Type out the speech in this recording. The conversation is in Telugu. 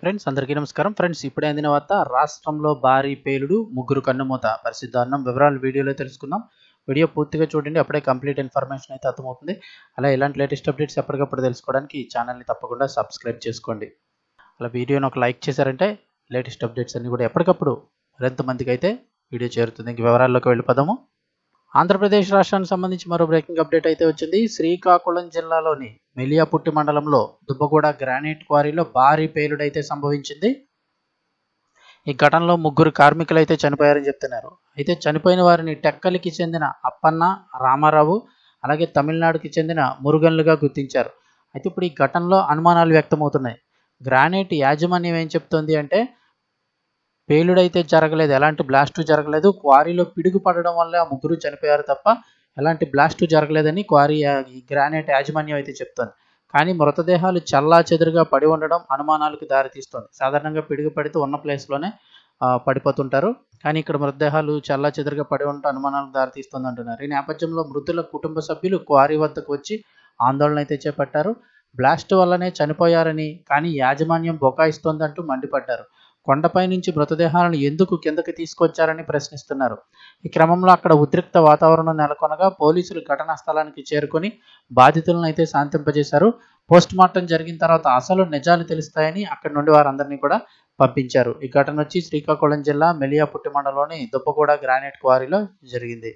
ఫ్రెండ్స్ అందరికీ నమస్కారం. ఫ్రెండ్స్ ఇప్పుడే అందిన వార్త, రాష్ట్రంలో భారీ పేలుడు, ముగ్గురు కన్నుమూత. పరిస్థితి దారుణం. వివరాలు వీడియోలో తెలుసుకుందాం. వీడియో పూర్తిగా చూడండి, అప్పుడే కంప్లీట్ ఇన్ఫర్మేషన్ అయితే అర్థమవుతుంది. అలా ఇలాంటి లేటెస్ట్ అప్డేట్స్ ఎప్పటికప్పుడు తెలుసుకోవడానికి ఈ ఛానల్ని తప్పకుండా సబ్స్క్రైబ్ చేసుకోండి. అలా వీడియోని ఒక లైక్ చేశారంటే లేటెస్ట్ అప్డేట్స్ అన్ని కూడా ఎప్పటికప్పుడు మరింతమందికి అయితే వీడియో చేరుతుంది. ఇంక వివరాల్లోకి వెళ్ళిపోదాము. ఆంధ్రప్రదేశ్ రాష్ట్రానికి సంబంధించి మరో బ్రేకింగ్ అప్డేట్ అయితే వచ్చింది. శ్రీకాకుళం జిల్లాలోని మెలియాపుట్టి మండలంలో దుబ్బగూడ గ్రానైట్ క్వారీలో భారీ పేలుడైతే సంభవించింది. ఈ ఘటనలో ముగ్గురు కార్మికులు అయితే చనిపోయారని చెప్తున్నారు. అయితే చనిపోయిన వారిని టెక్కలికి చెందిన అప్పన్న, రామారావు, అలాగే తమిళనాడుకి చెందిన మురుగన్లుగా గుర్తించారు. అయితే ఇప్పుడు ఈ ఘటనలో అనుమానాలు వ్యక్తమవుతున్నాయి. గ్రానైట్ యాజమాన్యం ఏం చెప్తోంది అంటే, పేలుడైతే జరగలేదు, ఎలాంటి బ్లాస్టు జరగలేదు, క్వారీలో పిడుగు పడడం వల్ల ఆ ముగ్గురు చనిపోయారు తప్ప ఎలాంటి బ్లాస్టు జరగలేదని ఈ గ్రానైట్ యాజమాన్యం అయితే చెప్తోంది. కానీ మృతదేహాలు చల్లా చెదురుగా పడి ఉండడం అనుమానాలకు దారితీస్తోంది. సాధారణంగా పిడుగు పడితే ఉన్న ప్లేస్లోనే పడిపోతుంటారు, కానీ ఇక్కడ మృతదేహాలు చల్లా చెదురుగా పడి ఉండటం అనుమానాలకు దారితీస్తుంది అంటున్నారు. ఈ నేపథ్యంలో మృతుల కుటుంబ సభ్యులు క్వారీ వద్దకు వచ్చి ఆందోళన అయితే చేపట్టారు. బ్లాస్ట్ వల్లనే చనిపోయారని, కానీ యాజమాన్యం బొకాయిస్తోందంటూ మండిపడ్డారు. కొండపై నుంచి మృతదేహాలను ఎందుకు కిందకి తీసుకొచ్చారని ప్రశ్నిస్తున్నారు. ఈ క్రమంలో అక్కడ ఉద్రిక్త వాతావరణం నెలకొనగా పోలీసులు ఘటనా స్థలానికి చేరుకొని బాధితులను అయితే శాంతింపజేశారు. పోస్ట్ మార్టం జరిగిన తర్వాత అసలు నిజాలు తెలుస్తాయని అక్కడి నుండి వారందరినీ కూడా పంపించారు. ఈ ఘటన వచ్చి శ్రీకాకుళం జిల్లా మెలియాపుట్టి మండలంలోని దుబ్బగూడ గ్రానైట్ క్వారీలో జరిగింది.